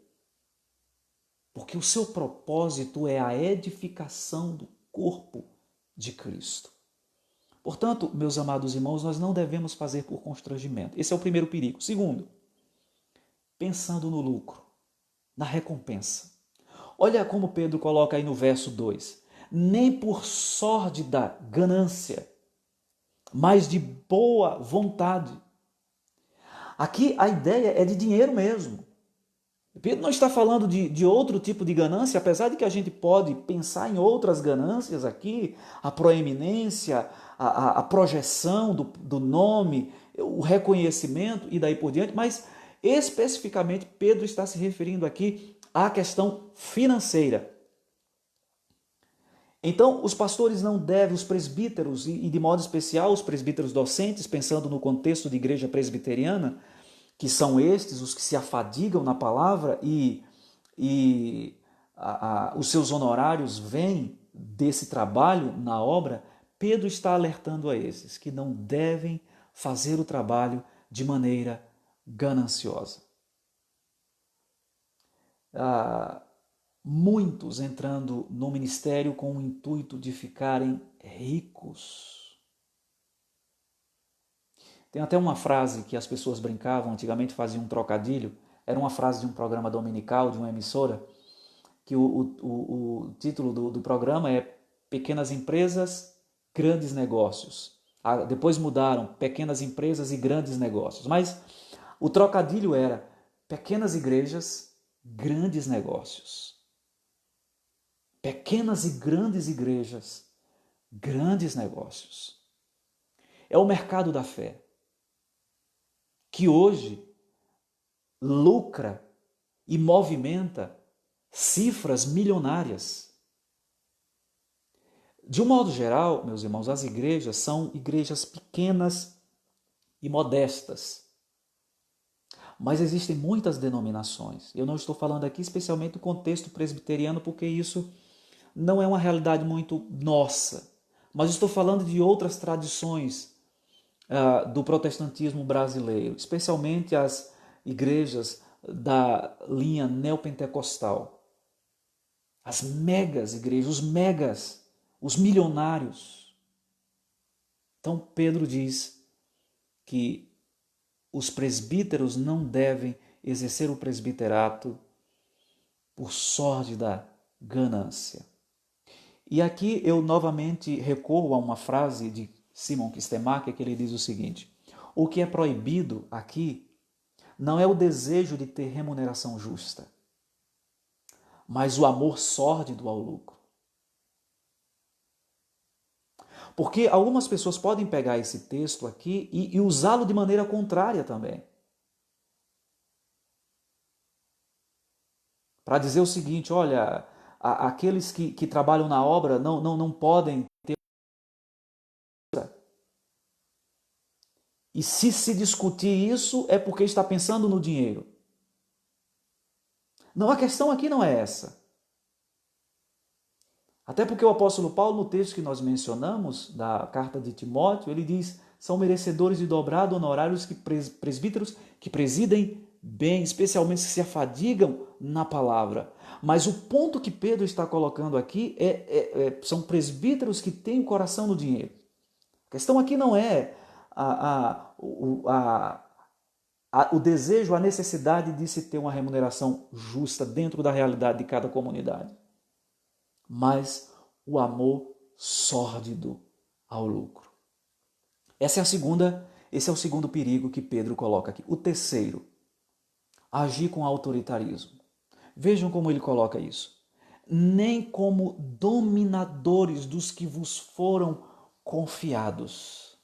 Porque o seu propósito é a edificação do corpo de Cristo. Portanto, meus amados irmãos, nós não devemos fazer por constrangimento. Esse é o primeiro perigo. Segundo, pensando no lucro, na recompensa. Olha como Pedro coloca aí no verso 2. Nem por sórdida ganância, mas de boa vontade. Aqui a ideia é de dinheiro mesmo. Pedro não está falando de outro tipo de ganância, apesar de que a gente pode pensar em outras ganâncias aqui, a proeminência, a projeção do nome, o reconhecimento e daí por diante, mas especificamente Pedro está se referindo aqui à questão financeira. Então, os pastores não devem, os presbíteros, e de modo especial os presbíteros docentes, pensando no contexto de igreja presbiteriana, que são estes os que se afadigam na palavra e os seus honorários vêm desse trabalho na obra, Pedro está alertando a esses que não devem fazer o trabalho de maneira gananciosa. Muitos entrando no ministério com o intuito de ficarem ricos. Tem até uma frase que as pessoas brincavam, antigamente faziam um trocadilho, era uma frase de um programa dominical, de uma emissora, que o título do programa é Pequenas Empresas, Grandes Negócios. Depois mudaram, Pequenas Empresas e Grandes Negócios. Mas o trocadilho era Pequenas Igrejas, Grandes Negócios. Pequenas e grandes igrejas, grandes negócios. É o mercado da fé, que hoje lucra e movimenta cifras milionárias. De um modo geral, meus irmãos, as igrejas são igrejas pequenas e modestas. Mas existem muitas denominações. Eu não estou falando aqui especialmente do contexto presbiteriano, porque isso não é uma realidade muito nossa. Mas estou falando de outras tradições do protestantismo brasileiro, especialmente as igrejas da linha neopentecostal. As megas igrejas, os megas, os milionários. Então Pedro diz que os presbíteros não devem exercer o presbiterato por sórdida ganância. E aqui eu novamente recorro a uma frase de Simon Kistemaker, que ele diz o seguinte: o que é proibido aqui não é o desejo de ter remuneração justa, mas o amor sórdido ao lucro. Porque algumas pessoas podem pegar esse texto aqui e usá-lo de maneira contrária também. Para dizer o seguinte, olha, aqueles que trabalham na obra não podem ter. E se discutir isso é porque está pensando no dinheiro. Não, a questão aqui não é essa. Até porque o apóstolo Paulo, no texto que nós mencionamos, da carta de Timóteo, ele diz, são merecedores de dobrado honorários que presbíteros que presidem bem, especialmente se afadigam na palavra. Mas o ponto que Pedro está colocando aqui são presbíteros que têm o coração no dinheiro. A questão aqui não é o desejo, a necessidade de se ter uma remuneração justa dentro da realidade de cada comunidade, mas o amor sórdido ao lucro. Esse é o segundo perigo que Pedro coloca aqui. O terceiro, agir com autoritarismo. Vejam como ele coloca isso. Nem como dominadores dos que vos foram confiados.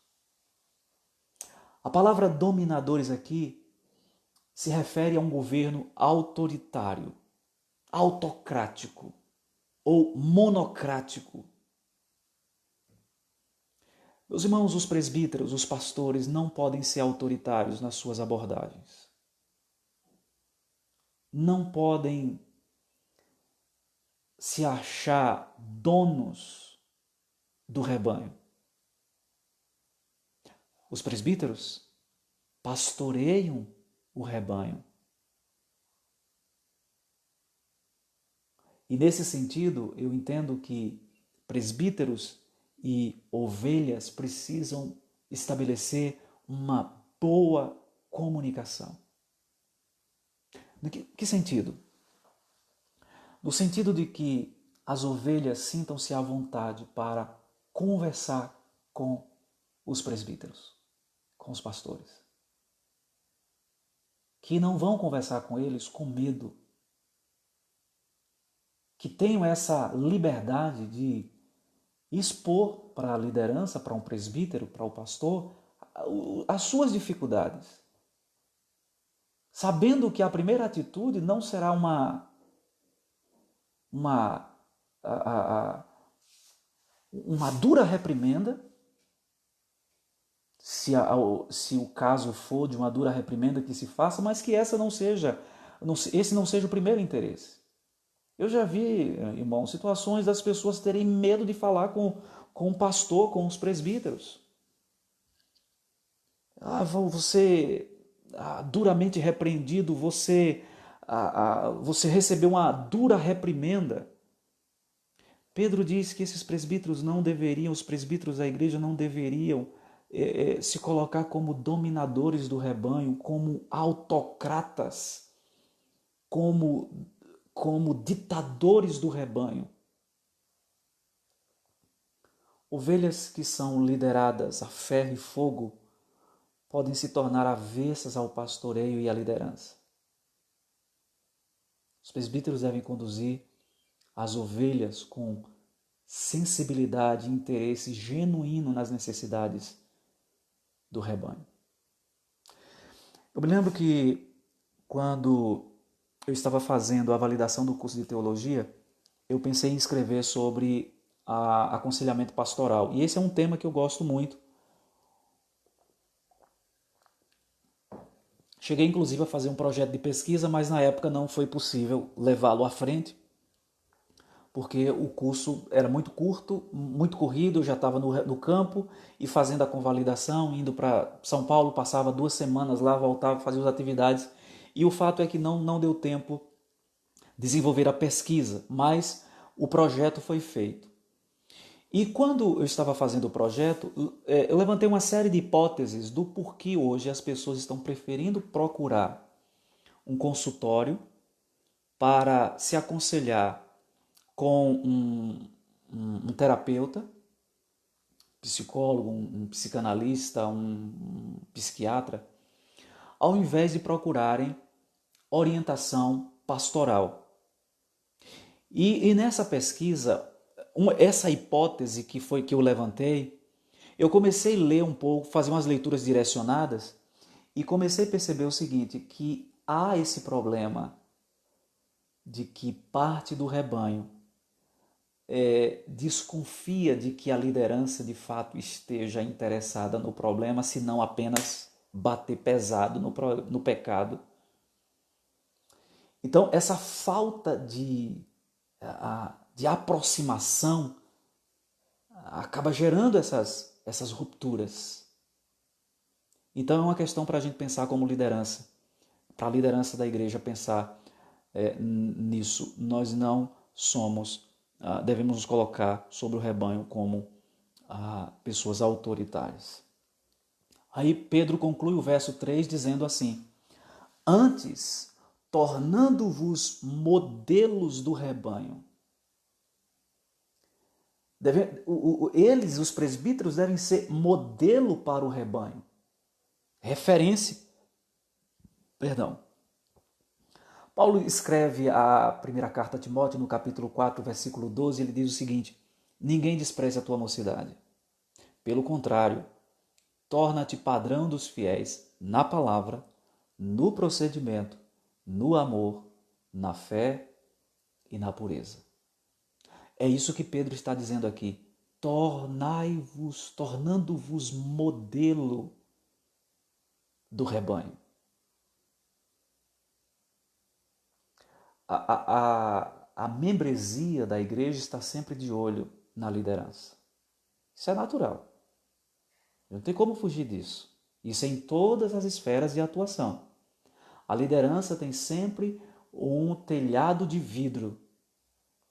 A palavra dominadores aqui se refere a um governo autoritário, autocrático ou monocrático. Meus irmãos, os presbíteros, os pastores não podem ser autoritários nas suas abordagens. Não podem se achar donos do rebanho. Os presbíteros pastoreiam o rebanho. E nesse sentido, eu entendo que presbíteros e ovelhas precisam estabelecer uma boa comunicação. No que sentido? No sentido de que as ovelhas sintam-se à vontade para conversar com os presbíteros, com os pastores. Que não vão conversar com eles com medo. Que tenham essa liberdade de expor para a liderança, para um presbítero, para o pastor, as suas dificuldades. Sabendo que a primeira atitude não será uma dura reprimenda, se o caso for de uma dura reprimenda que se faça, mas que esse não seja o primeiro interesse. Eu já vi, irmão, situações das pessoas terem medo de falar com o pastor, com os presbíteros. Você duramente repreendido, você recebeu uma dura reprimenda. Pedro diz que esses presbíteros não deveriam, os presbíteros da igreja não deveriam se colocar como dominadores do rebanho, como autocratas, como ditadores do rebanho. Ovelhas que são lideradas a ferro e fogo podem se tornar avessas ao pastoreio e à liderança. Os presbíteros devem conduzir as ovelhas com sensibilidade e interesse genuíno nas necessidades do rebanho. Eu me lembro que quando eu estava fazendo a validação do curso de teologia, eu pensei em escrever sobre aconselhamento pastoral. E esse é um tema que eu gosto muito. Cheguei inclusive a fazer um projeto de pesquisa, mas na época não foi possível levá-lo à frente, porque o curso era muito curto, muito corrido, eu já estava no campo e fazendo a convalidação, indo para São Paulo, passava 2 semanas lá, voltava, fazia as atividades, e o fato é que não deu tempo de desenvolver a pesquisa, mas o projeto foi feito. E quando eu estava fazendo o projeto, eu levantei uma série de hipóteses do porquê hoje as pessoas estão preferindo procurar um consultório para se aconselhar com um terapeuta, psicólogo, um psicanalista, um psiquiatra, ao invés de procurarem orientação pastoral. E nessa pesquisa, essa hipótese que foi que eu levantei, eu comecei a ler um pouco, fazer umas leituras direcionadas e comecei a perceber o seguinte, que há esse problema de que parte do rebanho desconfia de que a liderança de fato esteja interessada no problema, se não apenas bater pesado no pecado. Então, essa falta de aproximação acaba gerando essas rupturas. Então, é uma questão para a gente pensar como liderança, para a liderança da igreja pensar nisso. Nós não somos, devemos nos colocar sobre o rebanho como pessoas autoritárias. Aí Pedro conclui o verso 3 dizendo assim: antes, tornando-vos modelos do rebanho. Eles, os presbíteros, devem ser modelo para o rebanho. Referência. Perdão. Paulo escreve a primeira carta a Timóteo, no capítulo 4, versículo 12, ele diz o seguinte: ninguém despreze a tua mocidade. Pelo contrário, torna-te padrão dos fiéis na palavra, no procedimento, no amor, na fé e na pureza. É isso que Pedro está dizendo aqui. Tornando-vos modelo do rebanho. A membresia da igreja está sempre de olho na liderança. Isso é natural. Não tem como fugir disso. Isso é em todas as esferas de atuação. A liderança tem sempre um telhado de vidro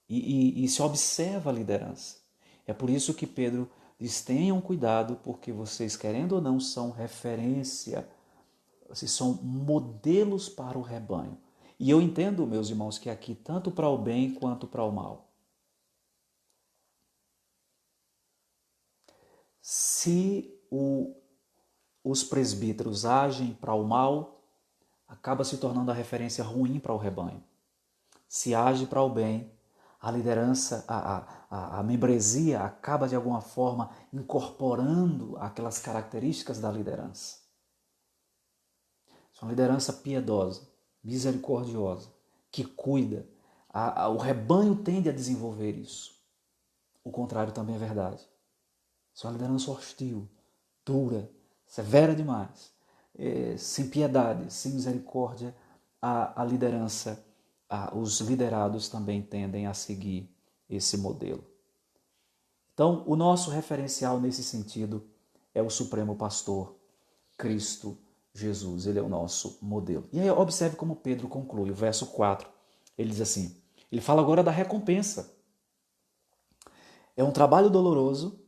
e se observa a liderança. É por isso que Pedro diz: tenham cuidado, porque vocês, querendo ou não, são referência, vocês são modelos para o rebanho. E eu entendo, meus irmãos, que aqui tanto para o bem quanto para o mal. Se os presbíteros agem para o mal, acaba se tornando a referência ruim para o rebanho. Se age para o bem, a liderança, a membresia acaba de alguma forma incorporando aquelas características da liderança. É uma liderança piedosa, misericordiosa, que cuida. O rebanho tende a desenvolver isso. O contrário também é verdade. É uma liderança hostil, dura, severa demais, sem piedade, sem misericórdia. A liderança, os liderados também tendem a seguir esse modelo. Então, o nosso referencial nesse sentido é o Supremo Pastor, Cristo Jesus. Ele é o nosso modelo. E aí observe como Pedro conclui, o verso 4. Ele diz assim, ele fala agora da recompensa. É um trabalho doloroso,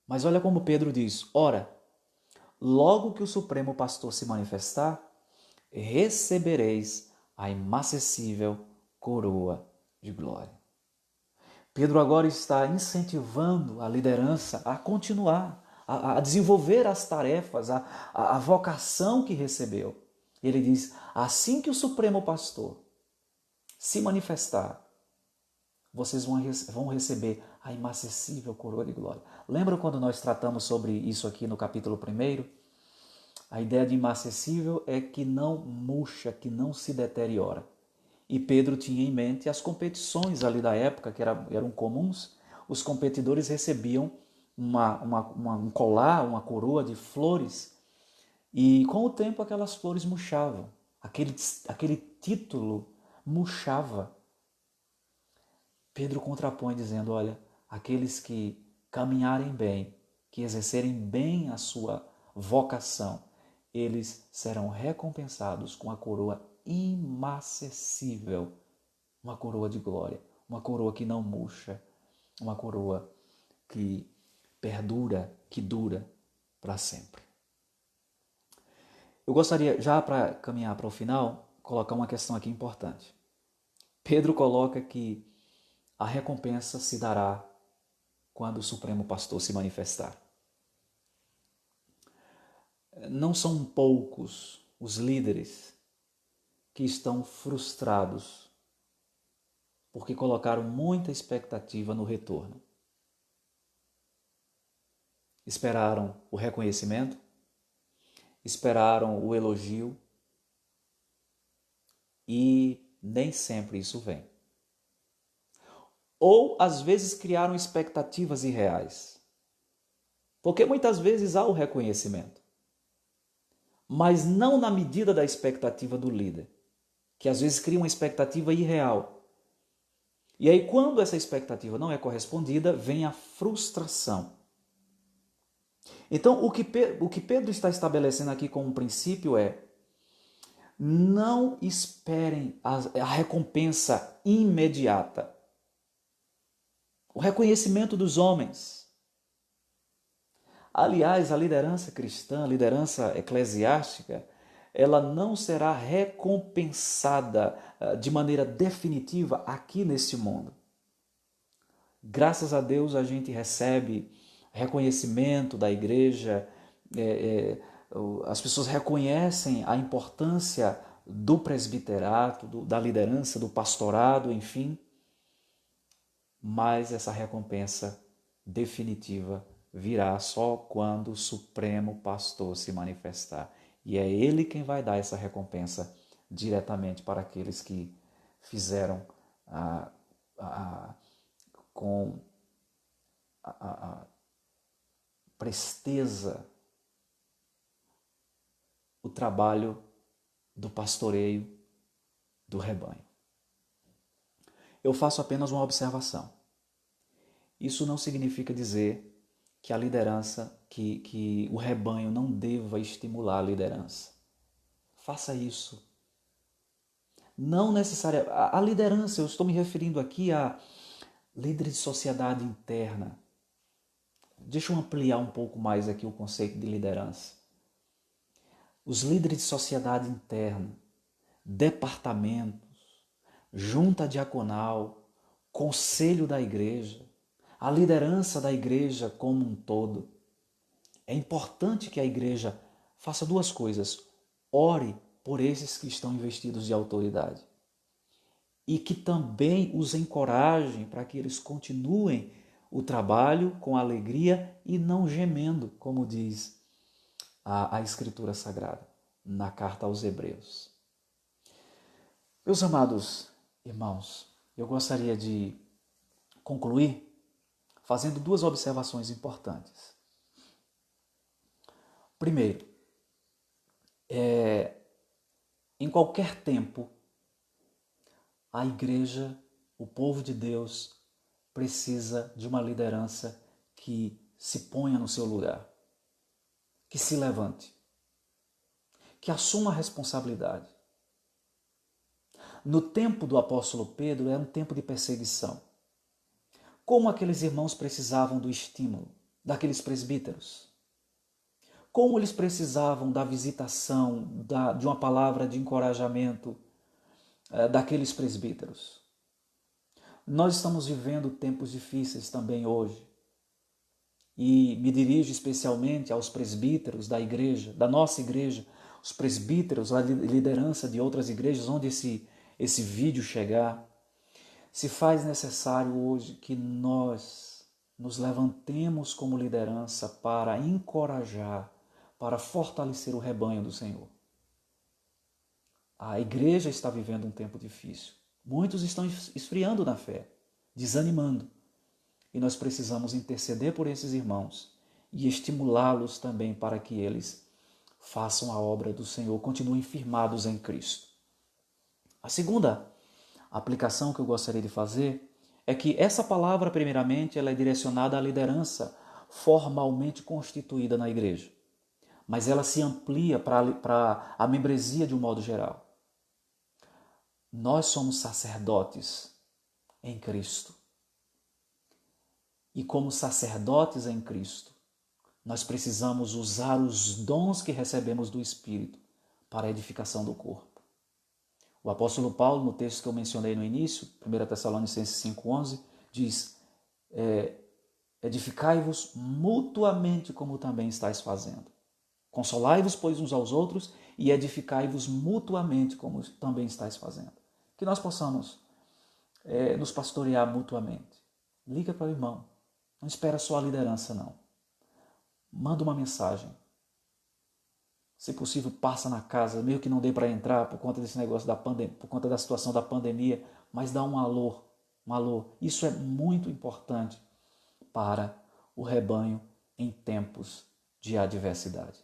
mas olha como Pedro diz: ora, logo que o Supremo Pastor se manifestar, recebereis a inacessível coroa de glória. Pedro agora está incentivando a liderança a continuar, a desenvolver as tarefas, a vocação que recebeu. Ele diz: assim que o Supremo Pastor se manifestar, vocês vão receber a inacessível coroa de glória. Lembra quando nós tratamos sobre isso aqui no capítulo 1? A ideia de inacessível é que não murcha, que não se deteriora. E Pedro tinha em mente as competições ali da época, que eram comuns. Os competidores recebiam um colar, uma coroa de flores, e com o tempo aquelas flores murchavam. Aquele título murchava. Pedro contrapõe dizendo: olha, aqueles que caminharem bem, que exercerem bem a sua vocação, eles serão recompensados com a coroa inacessível, uma coroa de glória, uma coroa que não murcha, uma coroa que perdura, que dura para sempre. Eu gostaria, já para caminhar para o final, colocar uma questão aqui importante. Pedro coloca que a recompensa se dará quando o Supremo Pastor se manifestar. Não são poucos os líderes que estão frustrados porque colocaram muita expectativa no retorno. Esperaram o reconhecimento, esperaram o elogio e nem sempre isso vem. Ou às vezes criaram expectativas irreais. Porque muitas vezes há o reconhecimento, mas não na medida da expectativa do líder, que às vezes cria uma expectativa irreal. E aí, quando essa expectativa não é correspondida, vem a frustração. Então, o que Pedro está estabelecendo aqui como princípio é: não esperem a recompensa imediata. O reconhecimento dos homens. Aliás, a liderança cristã, a liderança eclesiástica, ela não será recompensada de maneira definitiva aqui neste mundo. Graças a Deus a gente recebe reconhecimento da igreja, as pessoas reconhecem a importância do presbiterato, da liderança, do pastorado, enfim, mas essa recompensa definitiva virá só quando o Supremo Pastor se manifestar. E é Ele quem vai dar essa recompensa diretamente para aqueles que fizeram com presteza o trabalho do pastoreio do rebanho. Eu faço apenas uma observação. Isso não significa dizer que a liderança, que o rebanho não deva estimular a liderança. Faça isso. Não necessariamente. A liderança, eu estou me referindo aqui a líderes de sociedade interna. Deixa eu ampliar um pouco mais aqui o conceito de liderança. Os líderes de sociedade interna, departamentos, junta diaconal, conselho da igreja, a liderança da igreja como um todo. É importante que a igreja faça duas coisas. Ore por esses que estão investidos de autoridade e que também os encorajem para que eles continuem o trabalho com alegria e não gemendo, como diz a Escritura Sagrada na carta aos Hebreus. Meus amados irmãos, eu gostaria de concluir fazendo duas observações importantes. Primeiro, em qualquer tempo, a igreja, o povo de Deus, precisa de uma liderança que se ponha no seu lugar, que se levante, que assuma a responsabilidade. No tempo do apóstolo Pedro, era um tempo de perseguição. Como aqueles irmãos precisavam do estímulo daqueles presbíteros. Como eles precisavam da visitação, de uma palavra de encorajamento daqueles presbíteros. Nós estamos vivendo tempos difíceis também hoje. E me dirijo especialmente aos presbíteros da igreja, da nossa igreja, os presbíteros, a liderança de outras igrejas, onde esse vídeo chegar. Se faz necessário hoje que nós nos levantemos como liderança para encorajar, para fortalecer o rebanho do Senhor. A igreja está vivendo um tempo difícil. Muitos estão esfriando na fé, desanimando. E nós precisamos interceder por esses irmãos e estimulá-los também para que eles façam a obra do Senhor, continuem firmados em Cristo. A segunda aplicação que eu gostaria de fazer é que essa palavra, primeiramente, ela é direcionada à liderança formalmente constituída na igreja, mas ela se amplia para a membresia de um modo geral. Nós somos sacerdotes em Cristo. E como sacerdotes em Cristo, nós precisamos usar os dons que recebemos do Espírito para a edificação do corpo. O apóstolo Paulo, no texto que eu mencionei no início, 1 Tessalonicenses 5,11, diz: edificai-vos mutuamente como também estáis fazendo. Consolai-vos, pois, uns aos outros e edificai-vos mutuamente, como também estáis fazendo. Que nós possamos nos pastorear mutuamente. Liga para o irmão. Não espera só a liderança, não. Manda uma mensagem. Se possível, passa na casa, meio que não dê para entrar por conta desse negócio da pandemia, por conta da situação da pandemia, mas dá um alô, um alô. Isso é muito importante para o rebanho em tempos de adversidade.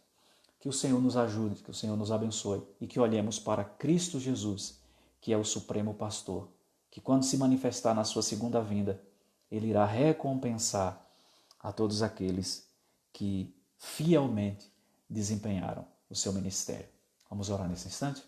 Que o Senhor nos ajude, que o Senhor nos abençoe e que olhemos para Cristo Jesus, que é o Supremo Pastor, que quando se manifestar na sua segunda vinda, ele irá recompensar a todos aqueles que fielmente desempenharam o seu ministério. Vamos orar nesse instante?